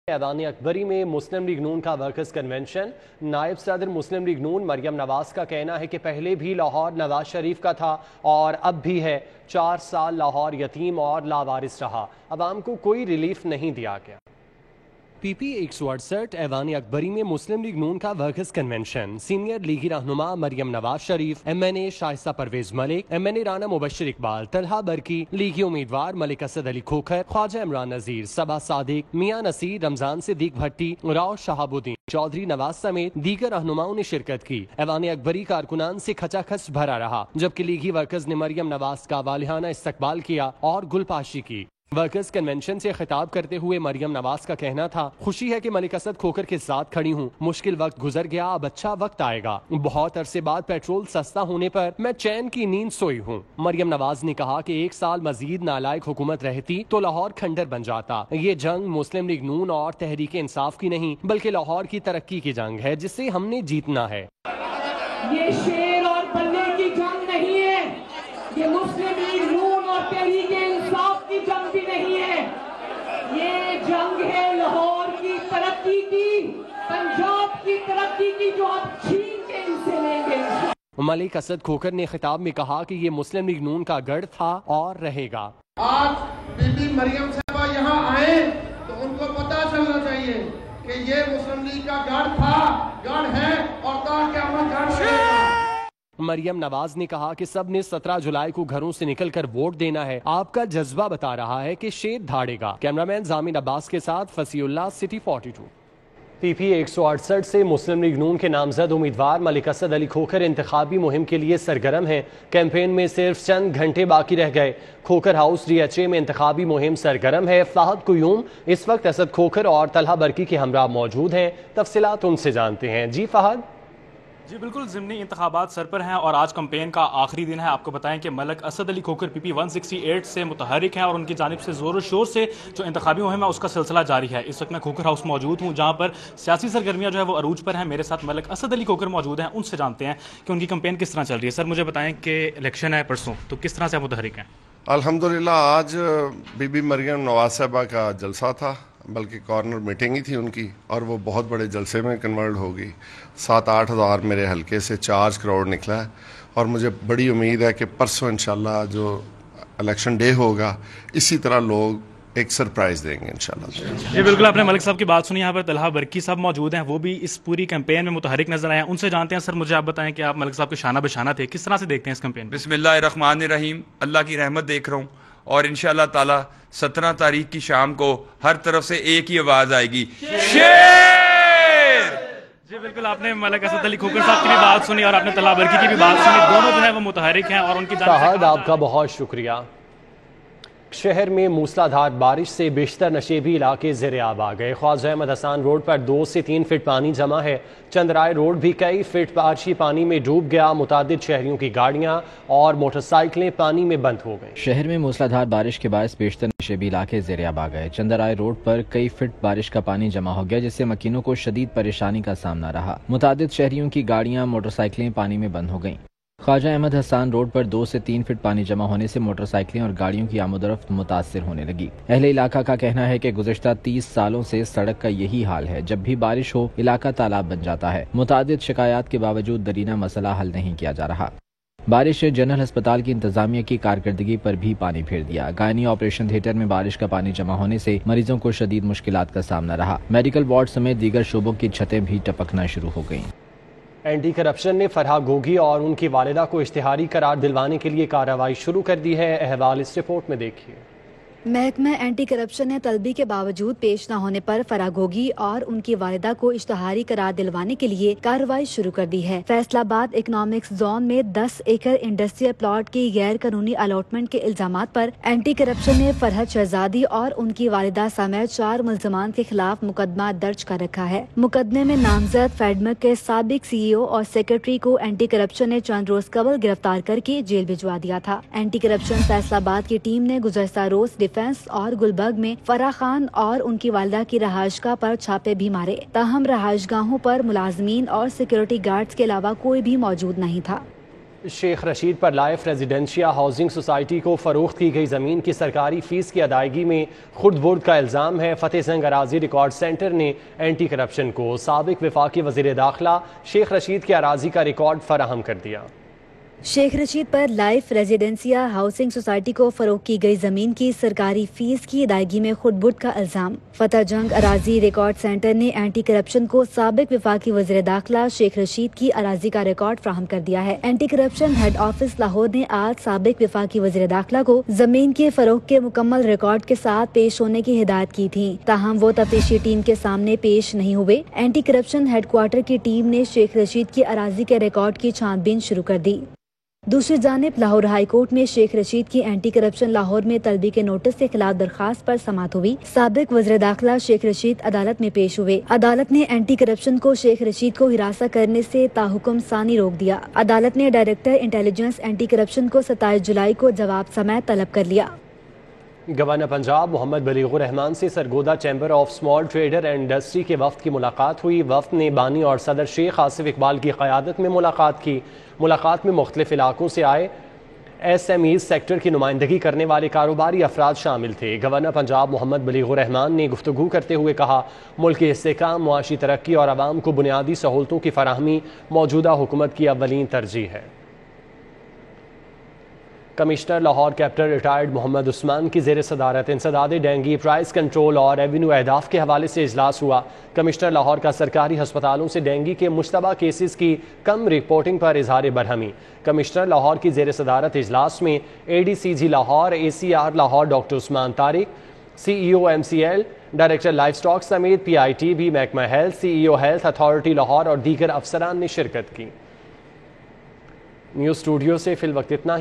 ऐवान अकबरी में मुस्लिम लीग नून का workers convention. नायब सदर मुस्लिम लीग नून मरियम नवाज का कहना है कि पहले भी लाहौर नवाज शरीफ का था और अब भी है। 4 साल लाहौर यतीम और लावारिस रहा, अवाम को कोई रिलीफ नहीं दिया गया। PP 168 ऐवान अकबरी में मुस्लिम लीग नून का वर्कर्स कन्वेंशन। सीनियर लीगी रहनुमा मरियम नवाज शरीफ, MNA शाइस्ता परवेज मलिक, MNA राना मुबशर इकबाल, तलहा बरकी, लीगी उम्मीदवार मलिक असद अली खोखर, ख्वाजा इमरान नजीर, सबा सादिक, मियां नसीर, रमजान सिद्दीक भट्टी, राव शहाबुद्दीन चौधरी नवाज समेत दीगर रहनुमाओं ने शिरकत की। ऐवान अकबरी कारकुनान से खचाखच भरा रहा, जबकि लीगी वर्कर्स ने मरियम नवाज का वालिहाना इस्तकबाल किया और गुलपाशी की। वर्कर्स कन्वेंशन से खिताब करते हुए मरियम नवाज का कहना था, खुशी है कि मलिक असद खोखर के साथ खड़ी हूँ। मुश्किल वक्त गुजर गया, अब अच्छा वक्त आएगा। बहुत अरसे बाद पेट्रोल सस्ता होने पर मैं चैन की नींद सोई हूँ। मरियम नवाज ने कहा कि 1 साल मजीद नालायक हुकूमत रहती तो लाहौर खंडर बन जाता। ये जंग मुस्लिम लीग नून और तहरीक इंसाफ की नहीं, बल्कि लाहौर की तरक्की की जंग है, जिसे हमने जीतना है। ये शेर और बल्ले की जंग नहीं है, ये मुस्लिम लीग नून और तहरीक इंसाफ की जंग भी नहीं है। ये जंग है लाहौर की तरक्की की, पंजाब की तरक्की की, जो आप छीन के इनसे लेंगे। मलिक असद खोखर ने खिताब में कहा कि ये मुस्लिम लीग नून का गढ़ था और रहेगा। आज बीबी मरियम साहबा यहाँ आए तो उनको पता चलना चाहिए कि ये मुस्लिम लीग का गढ़ था, गढ़ है और क़यामत गढ़ रहेगा। मरियम नवाज ने कहा कि सब ने 17 जुलाई को घरों से निकलकर वोट देना है। आपका जज्बा बता रहा है कि शेर धाड़ेगा। कैमरामैन जामिन अब्बास के साथ फसीउल्लाह, सिटी 42। PP 168 से मुस्लिम लीग नून के नामजद उम्मीदवार मलिक असद अली खोखर इंतखाबी मुहिम के लिए सरगर्म हैं। कैंपेन में सिर्फ चंद घंटे बाकी रह गए। खोखर हाउस DHA में इंतखाबी मुहिम सरगर्म है। फाहद कुयूम इस वक्त असद खोखर और तलहा बरकी के हमरा मौजूद हैं। तफसीलात उनसे जानते हैं। जी फाहद। जी बिल्कुल, ज़िमनी इंतखाबात सर पर हैं और आज कैंपेन का आखिरी दिन है। आपको बताएं कि मलिक असद अली खोखर PP 168 से मुतहरिक हैं और उनकी जानिब से ज़ोर शोर से जो इंतखाबी मुहिम है उसका सिलसिला जारी है। इस वक्त मैं खोखर हाउस मौजूद हूँ, जहाँ पर सियासी सरगर्मियाँ जो है वो अरूज पर हैं। मेरे साथ मलिक असद अली खोखर मौजूद हैं, उनसे जानते हैं कि उनकी कैंपेन किस तरह चल रही है। सर मुझे बताएं कि इलेक्शन है परसों, तो किस तरह से मुतहरिक हैं? अल्हम्दुलिल्लाह आज बीबी मरियम नवाज साहबा का जलसा था, बल्कि कॉर्नर मीटिंग ही थी उनकी, और वो बहुत बड़े जलसे में कन्वर्ट हो गई। 7-8 हज़ार मेरे हलके से 4 करोड़ निकला है और मुझे बड़ी उम्मीद है कि परसों इंशाल्लाह जो इलेक्शन डे होगा इसी तरह लोग एक सरप्राइज़ देंगे इंशाल्लाह। जी बिल्कुल, आपने मलिक साहब की बात सुनी। यहाँ पर तलहा बरकी साहब मौजूद हैं, वो भी इस पूरी कैंपेन में मुतहरिक नजर आए हैं। उनसे जानते हैं। सर मुझे आप बताएं कि आप मलिक साहब के शाना बशाना थे, किस तरह से देखते हैं इस कैंपेन? बिस्मिल्लाहिर्रहमानिर्रहीम, अल्लाह की रहमत देख रहा हूँ और इंशाअल्लाह ताला 17 तारीख की शाम को हर तरफ से एक ही आवाज आएगी, शेर। जी बिल्कुल, आपने मलिक असद अली खोखर साहब की भी बात सुनी और आपने तलहा बरकी की भी बात सुनी। दोनों जो है वो मुतहरिक हैं और उनकी आपका बहुत शुक्रिया। शहर में मूसलाधार बारिश से बेशतर नशेबी इलाके ज़ेरे आब आ गए। ख्वाजा अहमद हसान रोड पर 2 से 3 फीट पानी जमा है। चंद्राय रोड भी कई फीट बारिशी पानी में डूब गया। मुतादिद शहरियों की गाड़ियां और मोटरसाइकिलें पानी में बंद हो गई। शहर में मूसलाधार बारिश के बायस बेशतर नशेबी इलाके ज़ेरे आब आ गए। चंद्राय रोड पर कई फीट बारिश का पानी जमा हो गया, जिससे मकीनों को शदीद परेशानी का सामना रहा। मुतादिद शहरियों की गाड़ियां मोटरसाइकिलें पानी में बंद हो गईं। ख्वाजा अहमद हसान रोड पर 2 से 3 फीट पानी जमा होने से मोटरसाइकिलें और गाड़ियों की आमदोरफ्त मुतासिर होने लगी। अहले इलाका का कहना है कि गुज़श्ता 30 सालों से सड़क का यही हाल है। जब भी बारिश हो इलाका तालाब बन जाता है। मुतादिद शिकायत के बावजूद दरीना मसला हल नहीं किया जा रहा। बारिश से जनरल अस्पताल की इंतजामिया की कारकर्दगी पर भी पानी फेर दिया। गायनी ऑपरेशन थिएटर में बारिश का पानी जमा होने से मरीजों को शदीद मुश्किलात का सामना रहा। मेडिकल वार्ड समेत दीगर शोबों की छतें भी टपकना शुरू हो गईं। एंटी करप्शन ने फरहा गोगी और उनकी वालिदा को इश्तिहारी करार दिलवाने के लिए कार्रवाई शुरू कर दी है। अहवाल इस रिपोर्ट में देखिए। महकमा एंटी करप्शन ने तलबी के बावजूद पेश न होने पर फरहा गोगी और उनकी वालिदा को इश्तिहारी करार दिलवाने के लिए कार्रवाई शुरू कर दी है। फैसलाबाद इकोनॉमिक्स जोन में 10 एकड़ इंडस्ट्रियल प्लॉट की गैर कानूनी अलॉटमेंट के इल्जामात पर एंटी करप्शन ने फरहत शहजादी और उनकी वालिदा समेत 4 मुल्जमान के खिलाफ मुकदमा दर्ज कर रखा है। मुकदमे में नामजद फेडमक के साबिक CEO और सेक्रेटरी को एंटी करप्शन ने चंद रोज कबल गिरफ्तार करके जेल भिजवा दिया था। एंटी करप्शन फैसलाबाद की टीम ने गुज़श्ता रोज डिफेंस और गुलबर्ग में फराह खान और उनकी वालिदा की रहायशगाह पर छापे भी मारे। ताहम रहायशगाहों पर मुलाजमीन और सिक्योरिटी गार्ड्स के अलावा कोई भी मौजूद नहीं था। شیخ رشید پر لائف ریزیڈنشیا ہاؤسنگ سوسائٹی کو فروخت کی گئی زمین کی سرکاری فیس کی ادائیگی میں خرد برد کا الزام ہے۔ فتح سنگ اراضی ریکارڈ سینٹر نے اینٹی کرپشن کو سابق وفاقی وزیر داخلہ شیخ رشید کے اراضی کا ریکارڈ فراہم کر دیا۔ شیخ رشید پر لائف ریزیڈنسیا ہاؤسنگ سوسائٹی کو فروخت کی گئی زمین کی سرکاری فیس کی ادائیگی میں خرد برد کا الزام۔ فتح جنگ اراضی ریکارڈ سینٹر نے اینٹی کرپشن کو سابق وفاقی وزیر داخلہ شیخ رشید کی اراضی کا ریکارڈ فراہم کر دیا ہے۔ Anti corruption head office Lahore نے آج سابق وفاقی وزیر داخلہ کو زمین کے فروخت کے مکمل ریکارڈ کے ساتھ پیش ہونے کی ہدایت کی تھی، تاہم وہ تفتیشی ٹیم کے سامنے پیش نہیں ہوئے۔ اینٹی کرپشن ہیڈ کوارٹر کی ٹیم نے شیخ رشید کی اراضی کے ریکارڈ کی چھان بین شروع کر دی۔ دوسری جانب لاہور ہائی کورٹ میں شیخ رشید کی اینٹی کرپشن لاہور میں طلبی کے نوٹس کے خلاف درخواست پر سماعت ہوئی۔ سابق وزیر داخلہ شیخ رشید عدالت میں پیش ہوئے۔ عدالت نے اینٹی کرپشن کو شیخ رشید کو ہراساں کرنے سے تاحکم ثانی روک دیا۔ عدالت نے ڈائریکٹر انٹیلیجنس اینٹی کرپشن کو 27 جولائی کو جواب سماعت طلب کر لیا۔ گورنر پنجاب محمد بلیغ الرحمان سے Sargodha chamber of small trader and industry کے وفد کی ملاقات ہوئی۔ وفد نے بانی اور صدر شیخ آصف اقبال کی قیادت میں ملاقات کی۔ ملاقات میں مختلف علاقوں سے آئے ایس ایم ایز سیکٹر کی نمائندگی کرنے والے کاروباری افراد شامل تھے۔ گورنر پنجاب محمد بلیغ الرحمان نے گفتگو کرتے ہوئے کہا، ملک کے استحکام، معاشی ترقی اور عوام کو بنیادی سہولتوں کی فراہمی موجودہ حکومت کی اولین ترجیح ہے۔ Commissioner Lahore captain retired Muhammad Usman کی زیر صدارت انسداد ڈینگی، پرائز کنٹرول اور ریونیو اہداف کے حوالے سے اجلاس ہوا۔ کمشنر لاہور کا سرکاری ہسپتالوں سے ڈینگی کے مشتبہ کیسز کی کم رپورٹنگ پر اظہار برہمی۔ کمشنر لاہور کی زیر صدارت اجلاس میں A D C G Lahore, A C R Lahore doctor Usman Tariq, C E O M C L, director livestock سمیت پی آئی ٹی بی، محکمہ health, C E O health authority Lahore اور دیگر افسران نے شرکت کی۔ نیوز اسٹوڈیو سے فی الوقت اتنا ہی۔